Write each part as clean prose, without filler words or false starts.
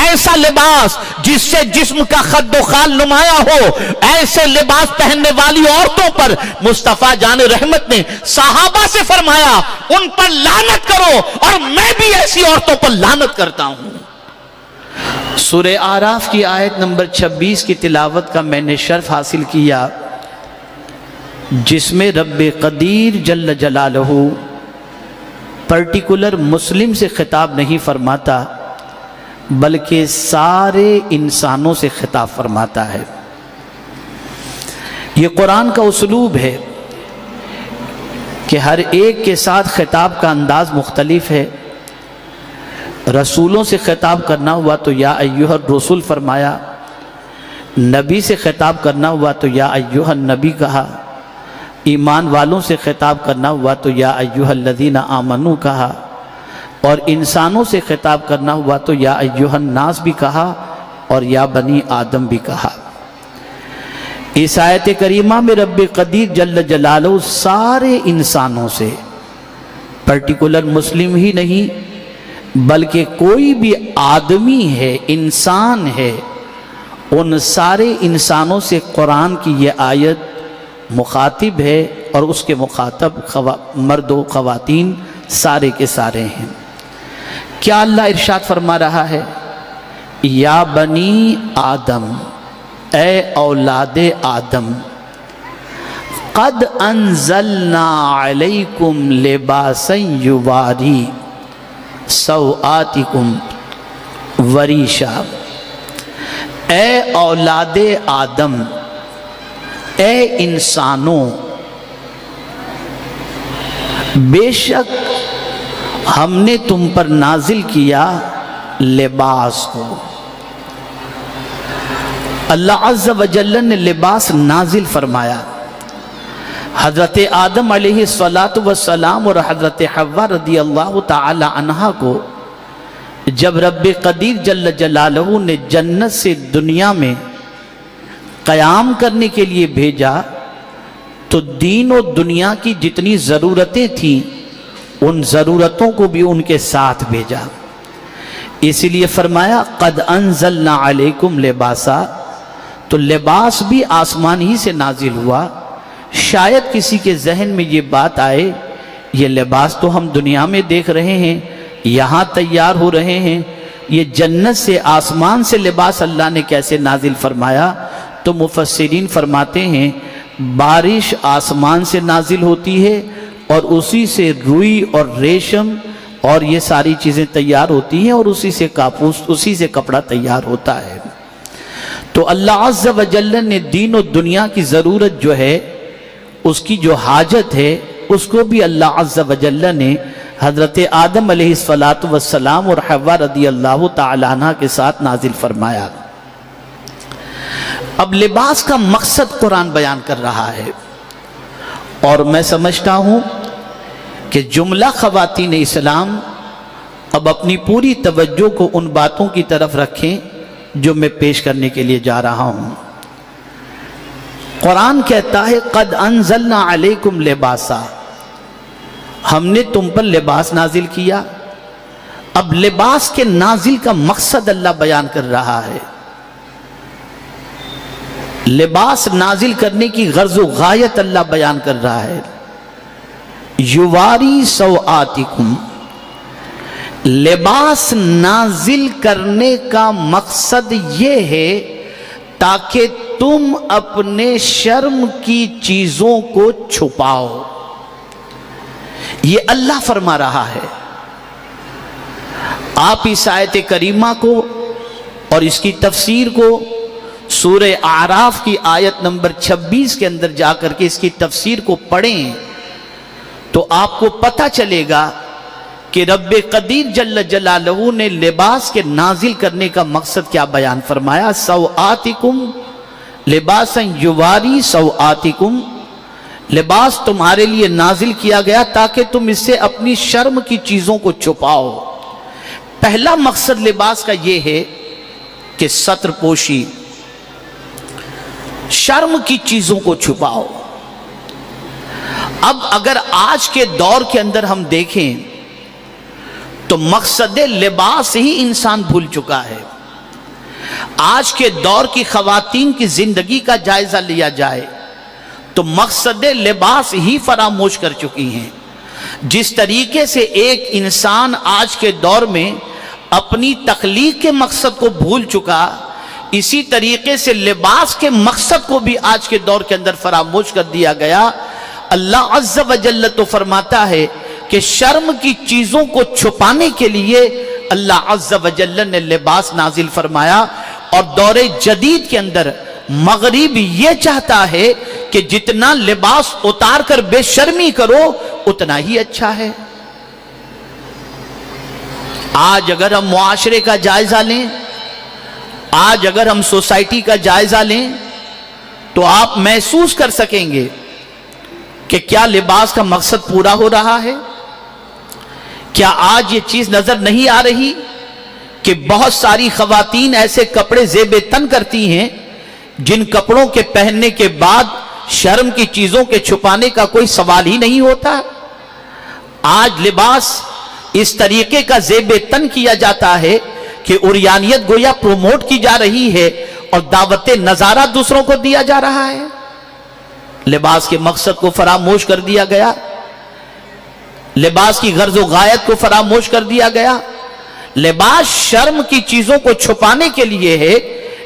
ایسا لباس جس سے جسم کا خد و خال نمایاں ہو، ایسے لباس پہننے والی عورتوں پر مصطفیٰ جان رحمت نے صحابہ سے فرمایا ان پر لعنت کرو، اور میں بھی ایسی عورتوں پر لعنت کرتا ہوں۔ سورہ اعراف کی آیت نمبر 26 کی تلاوت کا میں نے شرف حاصل کیا، جس میں رب قدیر جل جلالہ پرٹیکولر مسلم سے خطاب نہیں فرماتا بلکہ سارے انسانوں سے خطاب فرماتا ہے۔ یہ قرآن کا اسلوب ہے کہ ہر ایک کے ساتھ خطاب کا انداز مختلف ہے۔ رسولوں سے خطاب کرنا ہوا تو یا ایھا الرسول فرمایا، نبی سے خطاب کرنا ہوا تو یا ایھا النبی کہا، ایمان والوں سے خطاب کرنا ہوا تو یا ایھا الذین آمنوا کہا، اور انسانوں سے خطاب کرنا ہوا تو یا ایھا الناس بھی کہا اور یا بنی آدم بھی کہا۔ اس آیت کریمہ میں رب قدیر جل جلالہ سارے انسانوں سے، پرٹیکولر مسلم ہی نہیں بلکہ کوئی بھی آدمی ہے، انسان ہے، ان سارے انسانوں سے قرآن کی یہ آیت مخاطب ہے، اور اس کے مخاطب مرد و خواتین سارے کے سارے ہیں۔ کیا اللہ ارشاد فرما رہا ہے؟ یا بنی آدم، اے اولاد آدم، قد انزلنا علیکم لباسا یواری سوآتکم وریشا۔ اے اولاد آدم، اے انسانوں، بے شک ہم نے تم پر نازل کیا لباس کو۔ اللہ عز و جل نے لباس نازل فرمایا۔ حضرت آدم علیہ السلام اور حضرت حوا رضی اللہ تعالی عنہا کو جب رب قدیر جل جلالہ نے جنت سے دنیا میں قیام کرنے کے لیے بھیجا تو دین و دنیا کی جتنی ضرورتیں تھیں ان ضرورتوں کو بھی ان کے ساتھ بھیجا۔ اس لیے فرمایا قد انزلنا علیکم لباسا، تو لباس بھی آسمان ہی سے نازل ہوا۔ شاید کسی کے ذہن میں یہ بات آئے یہ لباس تو ہم دنیا میں دیکھ رہے ہیں، یہاں تیار ہو رہے ہیں، یہ جنت سے آسمان سے لباس اللہ نے کیسے نازل فرمایا؟ تو مفسرین فرماتے ہیں بارش آسمان سے نازل ہوتی ہے اور اسی سے روئی اور ریشم اور یہ ساری چیزیں تیار ہوتی ہیں، اور اسی سے کاپوس، اسی سے کپڑا تیار ہوتا ہے۔ تو اللہ عز و جل نے دین و دنیا کی ضرورت جو ہے، اس کی جو حاجت ہے، اس کو بھی اللہ عز و جل نے حضرت آدم علیہ السلام اور حوا رضی اللہ تعالیٰ عنہ کے ساتھ نازل فرمایا۔ اب لباس کا مقصد قرآن بیان کر رہا ہے، اور میں سمجھتا ہوں کہ جملہ خواتین اسلام اب اپنی پوری توجہ کو ان باتوں کی طرف رکھیں جو میں پیش کرنے کے لیے جا رہا ہوں۔ قرآن کہتا ہے قد انزلنا علیکم لباسا، ہم نے تم پر لباس نازل کیا۔ اب لباس کے نازل کا مقصد اللہ بیان کر رہا ہے۔ لباس نازل کرنے کی غرض و غایت اللہ بیان کر رہا ہے۔ یواری سوآتکم، لباس نازل کرنے کا مقصد یہ ہے تاکہ تم اپنے شرم کی چیزوں کو چھپاؤ۔ یہ اللہ فرما رہا ہے۔ آپ اس آیت کریمہ کو اور اس کی تفسیر کو سورہ اعراف کی آیت نمبر 26 کے اندر جا کر کے اس کی تفسیر کو پڑھیں تو آپ کو پتہ چلے گا کہ رب قدیر جل جلالہ نے لباس کے نازل کرنے کا مقصد کیا بیان فرمایا۔ سوآتکم لباسا یواری سوآتکم، لباس تمہارے لیے نازل کیا گیا تاکہ تم اس سے اپنی شرم کی چیزوں کو چھپاؤ۔ پہلا مقصد لباس کا یہ ہے کہ ستر پوشی، شرم کی چیزوں کو چھپاؤ۔ اب اگر آج کے دور کے اندر ہم دیکھیں تو مقصد لباس ہی انسان بھول چکا ہے۔ آج کے دور کی خواتین کی زندگی کا جائزہ لیا جائے تو مقصد لباس ہی فراموش کر چکی ہیں۔ جس طریقے سے ایک انسان آج کے دور میں اپنی تخلیق کے مقصد کو بھول چکا، اسی طریقے سے لباس کے مقصد کو بھی آج کے دور کے اندر فراموش کر دیا گیا۔ اللہ عز و جل تو فرماتا ہے کہ شرم کی چیزوں کو چھپانے کے لیے اللہ عز و جل نے لباس نازل فرمایا، اور دور جدید کے اندر مغرب یہ چاہتا ہے کہ جتنا لباس اتار کر بے شرمی کرو اتنا ہی اچھا ہے۔ آج اگر ہم معاشرے کا جائزہ لیں، آج اگر ہم سوسائٹی کا جائزہ لیں تو آپ محسوس کر سکیں گے کہ کیا لباس کا مقصد پورا ہو رہا ہے؟ کیا آج یہ چیز نظر نہیں آ رہی کہ بہت ساری خواتین ایسے کپڑے زیب تن کرتی ہیں جن کپڑوں کے پہننے کے بعد شرم کی چیزوں کے چھپانے کا کوئی سوال ہی نہیں ہوتا؟ آج لباس اس طریقے کا زیب تن کیا جاتا ہے کہ عریانیت گویا پروموٹ کی جا رہی ہے اور دعوت نظارہ دوسروں کو دیا جا رہا ہے۔ لباس کے مقصد کو فراموش کر دیا گیا، لباس کی غرض و غایت کو فراموش کر دیا گیا۔ لباس شرم کی چیزوں کو چھپانے کے لیے ہے،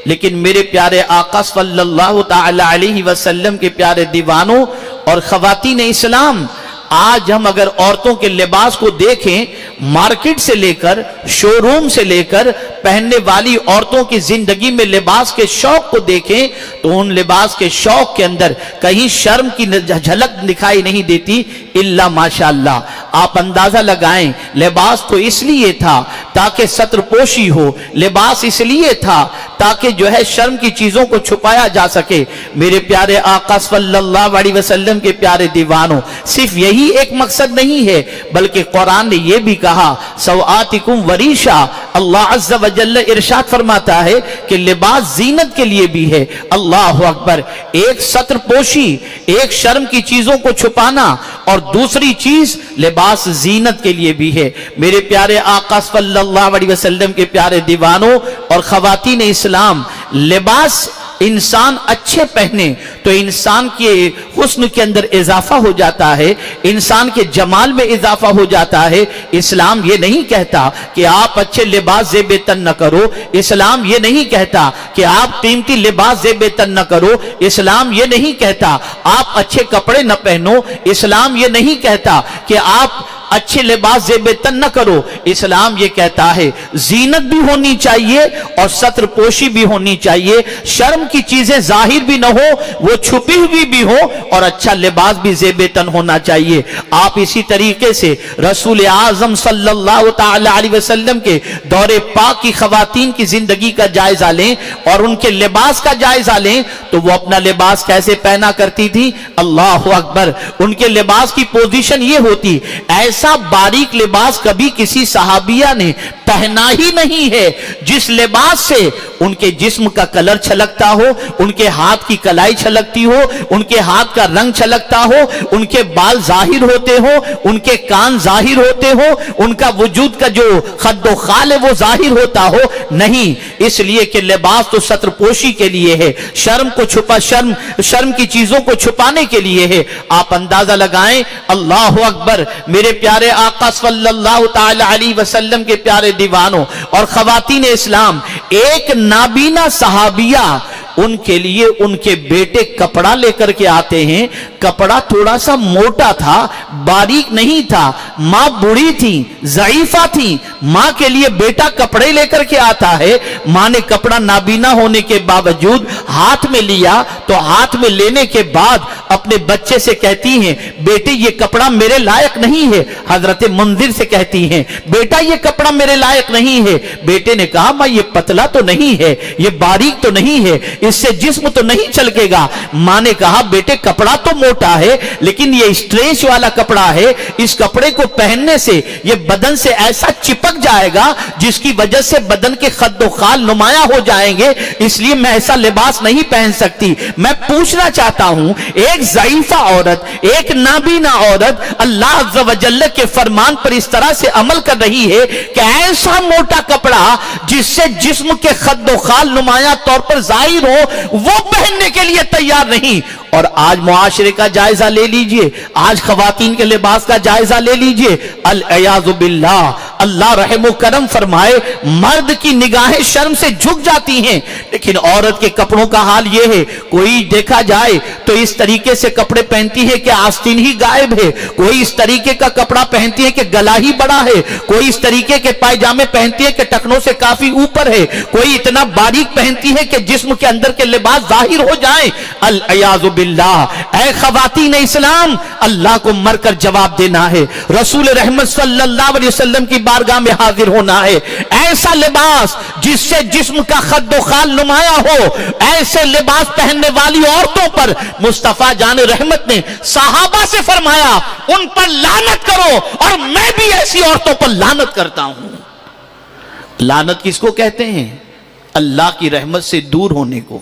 لیکن میرے پیارے آقا صلی اللہ تعالی علیہ وسلم کے پیارے دیوانوں اور خواتین اسلام، آج ہم اگر عورتوں کے لباس کو دیکھیں، مارکیٹ سے لے کر شو روم سے لے کر پہننے والی عورتوں کی زندگی میں لباس کے شوق کو دیکھیں تو ان لباس کے شوق کے اندر کہیں شرم کی جھلک دکھائی نہیں دیتی الا ماشاءاللہ۔ آپ اندازہ لگائیں، لباس تو اس لیے تھا تاکہ ستر پوشی ہو، لباس اس لیے تھا تاکہ جو ہے شرم کی چیزوں کو چھپایا جا سکے۔ میرے پیارے آقا صلی اللہ علیہ وسلم کے پیارے دیوانوں، صرف یہی ایک مقصد نہیں ہے بلکہ قرآن نے یہ بھی کہا سوآتکم وریشا، اللہ عز و جل ارشاد فرماتا ہے کہ لباس زینت کے لیے بھی ہے۔ اللہ اکبر، ایک ستر پوشی، ایک شرم کی چیزوں کو چھپانا، اور دوسری چیز لباس زینت کے لیے بھی ہے۔ میرے پیارے آقا صلی اللہ علیہ وسلم کے پیارے دیوانوں اور خواتین اسلام، لباس انسان اچھے پہنے تو انسان کے حسن کے اندر اضافہ ہو جاتا ہے، انسان کے جمال میں اضافہ ہو جاتا ہے۔ اسلام یہ نہیں کہتا کہ آپ اچھے لباس زیب تن نہ کرو، اسلام یہ نہیں کہتا کہ آپ قیمتی لباس زیب تن نہ کرو، اسلام یہ نہیں کہتا آپ اچھے کپڑے نہ پہنو، اسلام یہ نہیں کہتا کہ آپ اچھے لباس زیب تن نہ کرو۔ اسلام یہ کہتا ہے زینت بھی ہونی چاہیے اور ستر پوشی بھی ہونی چاہیے، شرم کی چیزیں ظاہر بھی نہ ہو، وہ چھپی ہوئی بھی ہو، اور اچھا لباس بھی زیب تن ہونا چاہیے۔ آپ اسی طریقے سے رسول اعظم صلی اللہ تعالی علیہ وسلم کے دور پاک کی خواتین کی زندگی کا جائزہ لیں اور ان کے لباس کا جائزہ لیں تو وہ اپنا لباس کیسے پہنا کرتی تھی؟ اللہ اکبر، ان کے لباس کی پوزیشن یہ ہوتی، ایسا باریک لباس کبھی کسی صحابیہ نے پہنا ہی نہیں ہے جس لباس سے ان کے جسم کا کلر چھلکتا ہو، ان کے ہاتھ کی کلائی چھلکتی ہو، ان کے ہاتھ کا رنگ چھلکتا ہو، ان کے بال ظاہر ہوتے ہو، ان کے کان ظاہر ہوتے ہو، ان کا وجود کا جو خد و خال ہے وہ ظاہر ہوتا ہو، نہیں۔ اس لیے کہ لباس تو ستر پوشی کے لیے ہے، شرم کی چیزوں کو چھپانے کے لیے ہے۔ آپ اندازہ لگائیں، اللہ اکبر، میرے پیارے آقا صلی اللہ تعالی علیہ وسلم کے پیارے دیوانوں اور خواتین اسلام، ایک نابینا صحابیہ، ان کے لیے ان کے بیٹے کپڑا لے کر کے آتے ہیں۔ کپڑا تھوڑا سا موٹا تھا، باریک نہیں تھا، ماں بوڑھی تھی، ضعیفہ تھی، ماں کے لیے بیٹا کپڑے لے کر کے آتا ہے۔ ماں نے کپڑا نابینا ہونے کے باوجود ہاتھ میں لیا تو ہاتھ میں لینے کے بعد اپنے بچے سے کہتی ہیں بیٹے یہ کپڑا میرے لائق نہیں ہے۔ حضرت منذر سے کہتی ہیں بیٹا یہ کپڑا میرے لائق نہیں ہے۔ بیٹے نے کہا ماں یہ پتلا تو نہیں ہے، یہ باریک تو نہیں ہے، اس سے جسم تو نہیں چلکے گا۔ ماں نے کہا بیٹے کپڑا تو موٹا ہے لیکن یہ اسٹریچ والا کپڑا ہے، اس کپڑے کو پہننے سے یہ بدن سے ایسا چپک جائے گا جس کی وجہ سے بدن کے خد و خال نمایاں ہو جائیں گے، اس لیے میں ایسا لباس نہیں پہن سکتی۔ میں پوچھنا چاہتا ہوں ایک ایک ضعیفہ عورت، ایک نابینا عورت اللہ عز و جل کے فرمان پر اس طرح سے عمل کر رہی ہے کہ ایسا موٹا کپڑا جس سے جسم کے خد و خال نمایاں طور پر ظاہر ہو وہ پہننے کے لیے تیار نہیں. اور آج معاشرے کا جائزہ لے لیجئے، آج خواتین کے لباس کا جائزہ لے لیجئے، العیاذ باللہ. اللہ رحم و کرم فرمائے، مرد کی نگاہیں شرم سے جھک جاتی ہیں، لیکن عورت کے کپڑوں کا حال یہ ہے، کوئی دیکھا جائے تو اس طریقے سے کپڑے پہنتی ہے کہ آستین ہی غائب ہے، کوئی اس طریقے کا کپڑا پہنتی ہے کہ گلا ہی بڑا ہے، کوئی اس طریقے کے پائجامے پہنتی ہے کہ ٹکنوں سے کافی اوپر ہے، کوئی اتنا باریک پہنتی ہے کہ جسم کے اندر کے لباس ظاہر ہو جائیں. العیاذ باللہ. اے خواتین اسلام، اللہ کو مر کر جواب دینا ہے، رسول رحمت صلی اللہ علیہ وسلم کی بارگاہ میں حاضر ہونا ہے. ایسا لباس جس سے جسم کا خد و خال نمایاں ہو، ایسے لباس پہننے والی عورتوں پر مصطفیٰ جان رحمت نے صحابہ سے فرمایا ان پر لعنت کرو، اور میں بھی ایسی عورتوں پر لعنت کرتا ہوں. لعنت کس کو کہتے ہیں؟ اللہ کی رحمت سے دور ہونے کو.